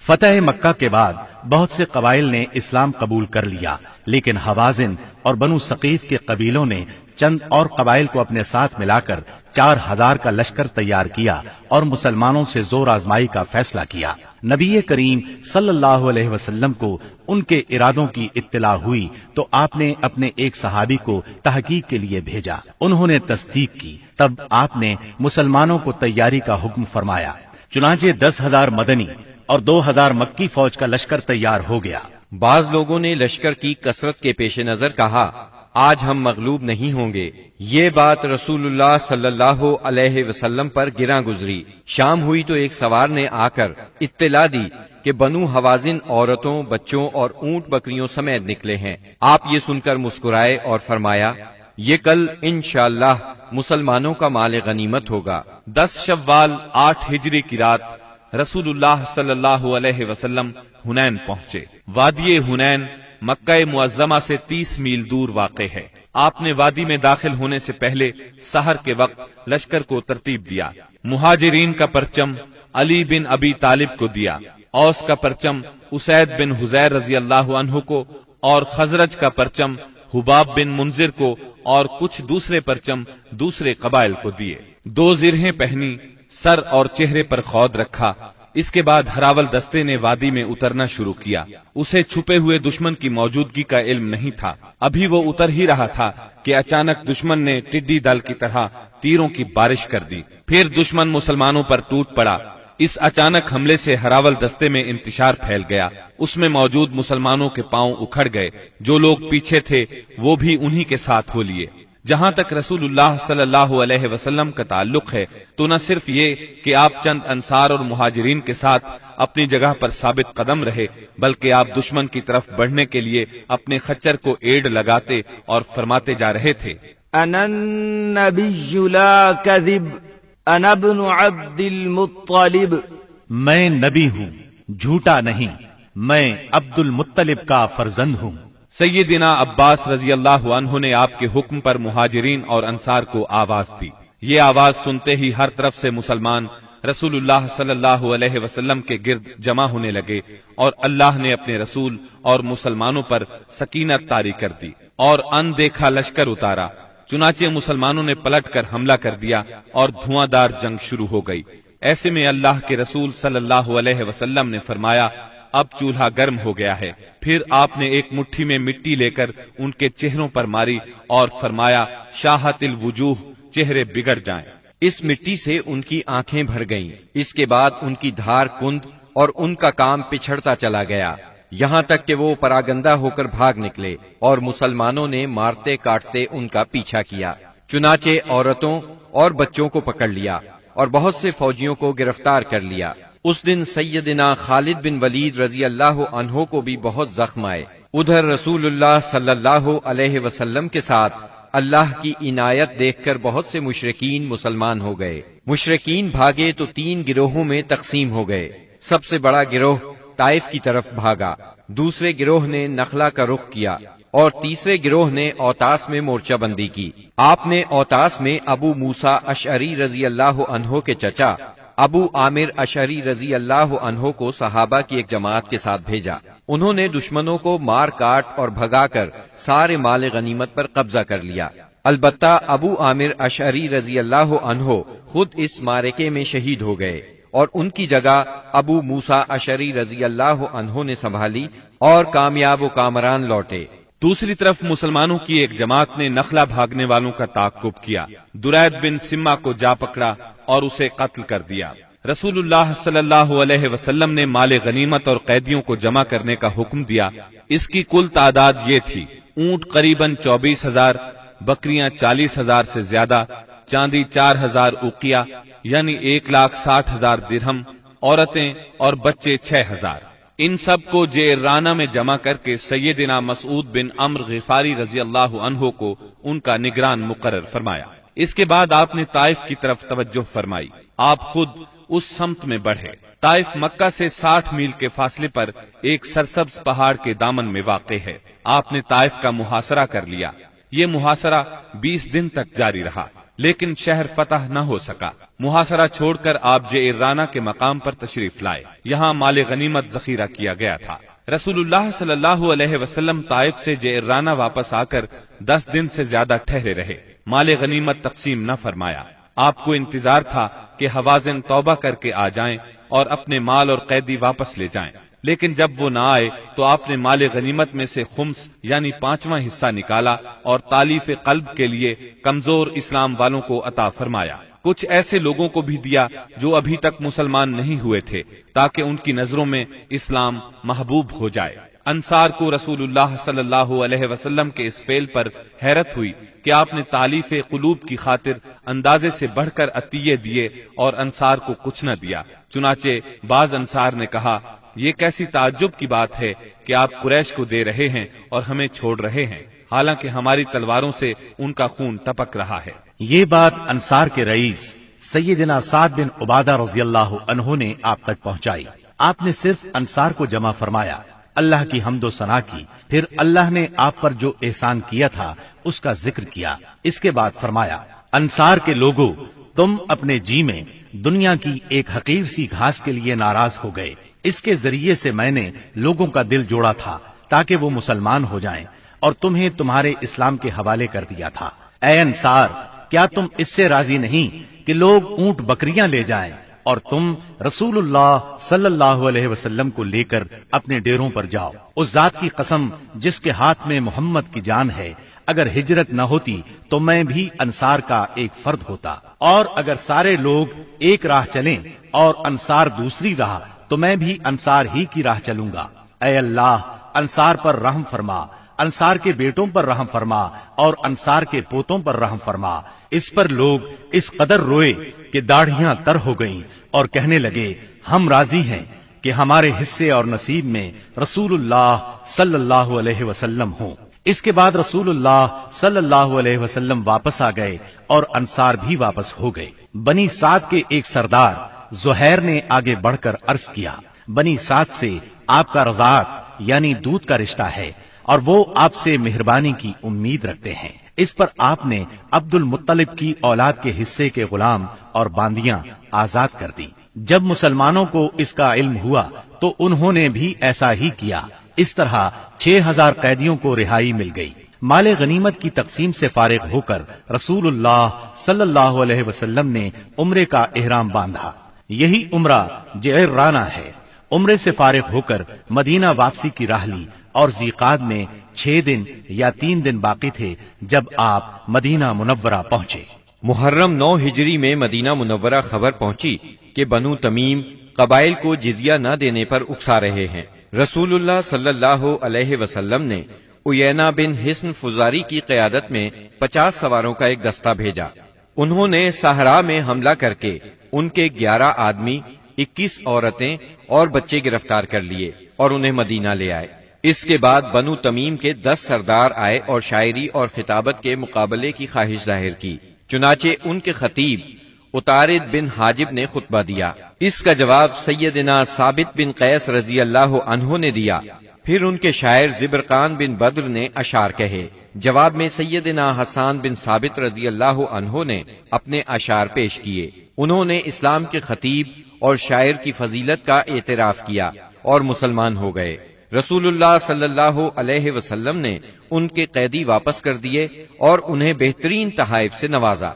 فتح مکہ کے بعد بہت سے قبائل نے اسلام قبول کر لیا، لیکن حوازن اور بنو ثقیف کے قبیلوں نے چند اور قبائل کو اپنے ساتھ ملا کر 4000 کا لشکر تیار کیا اور مسلمانوں سے زور آزمائی کا فیصلہ کیا۔ نبی کریم صلی اللہ علیہ وسلم کو ان کے ارادوں کی اطلاع ہوئی تو آپ نے اپنے ایک صحابی کو تحقیق کے لیے بھیجا۔ انہوں نے تصدیق کی، تب آپ نے مسلمانوں کو تیاری کا حکم فرمایا۔ چنانچہ 10,000 مدنی اور 2,000 مکی فوج کا لشکر تیار ہو گیا۔ بعض لوگوں نے لشکر کی کثرت کے پیش نظر کہا، آج ہم مغلوب نہیں ہوں گے۔ یہ بات رسول اللہ صلی اللہ علیہ وسلم پر گراں گزری۔ شام ہوئی تو ایک سوار نے آ کر اطلاع دی کہ بنو حوازن عورتوں، بچوں اور اونٹ بکریوں سمیت نکلے ہیں۔ آپ یہ سن کر مسکرائے اور فرمایا، یہ کل انشاءاللہ مسلمانوں کا مال غنیمت ہوگا۔ 10 شوال 8 ہجری کی رات رسول اللہ صلی اللہ علیہ وسلم حنین پہنچے۔ وادی حنین مکہ معظمہ سے 30 میل دور واقع ہے۔ آپ نے وادی میں داخل ہونے سے پہلے سحر کے وقت لشکر کو ترتیب دیا۔ مہاجرین کا پرچم علی بن ابی طالب کو دیا، اوس کا پرچم اسید بن حذیر رضی اللہ عنہ کو، اور خزرج کا پرچم حباب بن منذر کو، اور کچھ دوسرے پرچم دوسرے قبائل کو دیے۔ 2 زرہیں پہنی، سر اور چہرے پر خود رکھا۔ اس کے بعد ہراول دستے نے وادی میں اترنا شروع کیا۔ اسے چھپے ہوئے دشمن کی موجودگی کا علم نہیں تھا۔ ابھی وہ اتر ہی رہا تھا کہ اچانک دشمن نے ٹڈی دل کی طرح تیروں کی بارش کر دی۔ پھر دشمن مسلمانوں پر ٹوٹ پڑا۔ اس اچانک حملے سے ہراول دستے میں انتشار پھیل گیا۔ اس میں موجود مسلمانوں کے پاؤں اکھڑ گئے۔ جو لوگ پیچھے تھے وہ بھی انہی کے ساتھ ہو لیے۔ جہاں تک رسول اللہ صلی اللہ علیہ وسلم کا تعلق ہے تو نہ صرف یہ کہ آپ چند انصار اور مہاجرین کے ساتھ اپنی جگہ پر ثابت قدم رہے، بلکہ آپ دشمن کی طرف بڑھنے کے لیے اپنے خچر کو ایڑ لگاتے اور فرماتے جا رہے تھے، انا النبی لا کذب انا ابن عبد المطلب، میں نبی ہوں، جھوٹا نہیں، میں عبد المطلب کا فرزند ہوں۔ سیدنا عباس رضی اللہ عنہ نے آپ کے حکم پر مہاجرین اور انصار کو آواز دی۔ یہ آواز سنتے ہی ہر طرف سے مسلمان رسول اللہ صلی اللہ علیہ وسلم کے گرد جمع ہونے لگے، اور اللہ نے اپنے رسول اور مسلمانوں پر سکینت طاری کر دی اور ان دیکھا لشکر اتارا۔ چنانچہ مسلمانوں نے پلٹ کر حملہ کر دیا اور دھواں دار جنگ شروع ہو گئی۔ ایسے میں اللہ کے رسول صلی اللہ علیہ وسلم نے فرمایا، اب چولہا گرم ہو گیا ہے۔ پھر آپ نے ایک مٹھی میں مٹی لے کر ان کے چہروں پر ماری اور فرمایا، شاہت الوجوہ، چہرے بگڑ جائیں۔ اس مٹی سے ان کی آنکھیں بھر گئیں۔ اس کے بعد ان کی دھار کند اور ان کا کام پچھڑتا چلا گیا، یہاں تک کہ وہ پراگندہ ہو کر بھاگ نکلے، اور مسلمانوں نے مارتے کاٹتے ان کا پیچھا کیا۔ چنانچہ عورتوں اور بچوں کو پکڑ لیا اور بہت سے فوجیوں کو گرفتار کر لیا۔ اس دن سیدنا خالد بن ولید رضی اللہ عنہ کو بھی بہت زخم آئے۔ ادھر رسول اللہ صلی اللہ علیہ وسلم کے ساتھ اللہ کی عنایت دیکھ کر بہت سے مشرکین مسلمان ہو گئے۔ مشرکین بھاگے تو 3 گروہوں میں تقسیم ہو گئے۔ سب سے بڑا گروہ طائف کی طرف بھاگا، دوسرے گروہ نے نخلا کا رخ کیا، اور تیسرے گروہ نے اوتاس میں مورچہ بندی کی۔ آپ نے اوتاس میں ابو موسیٰ اشعری رضی اللہ عنہ کے چچا ابو عامر اشعری رضی اللہ عنہ کو صحابہ کی ایک جماعت کے ساتھ بھیجا۔ انہوں نے دشمنوں کو مار کاٹ اور بھگا کر سارے مال غنیمت پر قبضہ کر لیا۔ البتہ ابو عامر اشعری رضی اللہ عنہ خود اس معرکے میں شہید ہو گئے، اور ان کی جگہ ابو موسیٰ اشعری رضی اللہ عنہ نے سنبھالی اور کامیاب و کامران لوٹے۔ دوسری طرف مسلمانوں کی ایک جماعت نے نخلا بھاگنے والوں کا تعاقب کیا، درید بن سما کو جا پکڑا اور اسے قتل کر دیا۔ رسول اللہ صلی اللہ علیہ وسلم نے مال غنیمت اور قیدیوں کو جمع کرنے کا حکم دیا۔ اس کی کل تعداد یہ تھی، اونٹ قریباً 24,000، بکریاں 40,000 سے زیادہ، چاندی 4,000 اوقیہ یعنی 1,60,000 درہم، عورتیں اور بچے 6,000۔ ان سب کو جیرانہ میں جمع کر کے سیدنا مسعود بن عمر غفاری رضی اللہ عنہ کو ان کا نگران مقرر فرمایا۔ اس کے بعد آپ نے طائف کی طرف توجہ فرمائی۔ آپ خود اس سمت میں بڑھے۔ طائف مکہ سے 60 میل کے فاصلے پر ایک سرسبز پہاڑ کے دامن میں واقع ہے۔ آپ نے طائف کا محاصرہ کر لیا۔ یہ محاصرہ 20 دن تک جاری رہا۔ لیکن شہر فتح نہ ہو سکا۔ محاصرہ چھوڑ کر آپ جعرانہ کے مقام پر تشریف لائے، یہاں مال غنیمت ذخیرہ کیا گیا تھا۔ رسول اللہ صلی اللہ علیہ وسلم طائف سے جعرانہ واپس آ کر 10 دن سے زیادہ ٹھہرے رہے، مال غنیمت تقسیم نہ فرمایا۔ آپ کو انتظار تھا کہ حوازن توبہ کر کے آ جائیں اور اپنے مال اور قیدی واپس لے جائیں، لیکن جب وہ نہ آئے تو آپ نے مال غنیمت میں سے خمس یعنی 5واں حصہ نکالا اور تالیف قلب کے لیے کمزور اسلام والوں کو عطا فرمایا۔ کچھ ایسے لوگوں کو بھی دیا جو ابھی تک مسلمان نہیں ہوئے تھے، تاکہ ان کی نظروں میں اسلام محبوب ہو جائے۔ انصار کو رسول اللہ صلی اللہ علیہ وسلم کے اس فعل پر حیرت ہوئی کہ آپ نے تالیف قلوب کی خاطر اندازے سے بڑھ کر عطیے دیے اور انصار کو کچھ نہ دیا۔ چنانچہ بعض انصار نے کہا، یہ کیسی تعجب کی بات ہے کہ آپ قریش کو دے رہے ہیں اور ہمیں چھوڑ رہے ہیں، حالانکہ ہماری تلواروں سے ان کا خون ٹپک رہا ہے۔ یہ بات انصار کے رئیس سیدنا سعد بن عبادہ رضی اللہ عنہ نے آپ تک پہنچائی۔ آپ نے صرف انصار کو جمع فرمایا، اللہ کی حمد و ثنا کی، پھر اللہ نے آپ پر جو احسان کیا تھا اس کا ذکر کیا۔ اس کے بعد فرمایا، انصار کے لوگوں، تم اپنے جی میں دنیا کی ایک حقیر سی گھاس کے لیے ناراض ہو گئے۔ اس کے ذریعے سے میں نے لوگوں کا دل جوڑا تھا تاکہ وہ مسلمان ہو جائیں اور تمہیں تمہارے اسلام کے حوالے کر دیا تھا۔ اے انصار، کیا تم اس سے راضی نہیں کہ لوگ اونٹ بکریاں لے جائیں اور تم رسول اللہ صلی اللہ علیہ وسلم کو لے کر اپنے ڈیروں پر جاؤ؟ اس ذات کی قسم جس کے ہاتھ میں محمد کی جان ہے، اگر ہجرت نہ ہوتی تو میں بھی انصار کا ایک فرد ہوتا، اور اگر سارے لوگ ایک راہ چلیں اور انصار دوسری راہ تو میں بھی انصار ہی کی راہ چلوں گا۔ اے اللہ، انصار پر رحم فرما، انصار کے بیٹوں پر رحم فرما اور انصار کے پوتوں پر رحم فرما۔ اس پر لوگ اس قدر روئے کہ داڑھیاں تر ہو گئیں اور کہنے لگے، ہم راضی ہیں کہ ہمارے حصے اور نصیب میں رسول اللہ صلی اللہ علیہ وسلم ہوں۔ اس کے بعد رسول اللہ صلی اللہ علیہ وسلم واپس آ گئے اور انصار بھی واپس ہو گئے۔ بنی سعد کے ایک سردار زہیر نے آگے بڑھ کر عرض کیا، بنی سعد سے آپ کا رضاعت یعنی دودھ کا رشتہ ہے اور وہ آپ سے مہربانی کی امید رکھتے ہیں۔ اس پر آپ نے عبد المطلب کی اولاد کے حصے کے غلام اور باندیاں آزاد کر دی۔ جب مسلمانوں کو اس کا علم ہوا تو انہوں نے بھی ایسا ہی کیا۔ اس طرح 6000 قیدیوں کو رہائی مل گئی۔ مال غنیمت کی تقسیم سے فارغ ہو کر رسول اللہ صلی اللہ علیہ وسلم نے عمرے کا احرام باندھا۔ یہی عمرہ جعرانہ ہے۔ عمرے سے فارغ ہو کر مدینہ واپسی کی راہ لی اور ذیقعد میں 6 دن یا 3 دن باقی تھے جب آپ مدینہ منورہ پہنچے۔ محرم 9 ہجری میں مدینہ منورہ خبر پہنچی کہ بنو تمیم قبائل کو جزیہ نہ دینے پر اکسا رہے ہیں۔ رسول اللہ صلی اللہ علیہ وسلم نے عیینہ بن حصن فزاری کی قیادت میں 50 سواروں کا ایک دستہ بھیجا۔ انہوں نے صحرا میں حملہ کر کے ان کے 11 آدمی، 21 عورتیں اور بچے گرفتار کر لیے اور انہیں مدینہ لے آئے۔ اس کے بعد بنو تمیم کے 10 سردار آئے اور شاعری اور خطابت کے مقابلے کی خواہش ظاہر کی۔ چنانچہ ان کے خطیب اتارد بن حاجب نے خطبہ دیا۔ اس کا جواب سیدنا ثابت بن قیس رضی اللہ عنہ نے دیا۔ پھر ان کے شاعر زبرقان بن بدر نے اشعار کہے۔ جواب میں سیدنا حسان بن ثابت رضی اللہ عنہ نے اپنے اشعار پیش کیے۔ انہوں نے اسلام کے خطیب اور شاعر کی فضیلت کا اعتراف کیا اور مسلمان ہو گئے۔ رسول اللہ صلی اللہ علیہ وسلم نے ان کے قیدی واپس کر دیے اور انہیں بہترین تحائف سے نوازا۔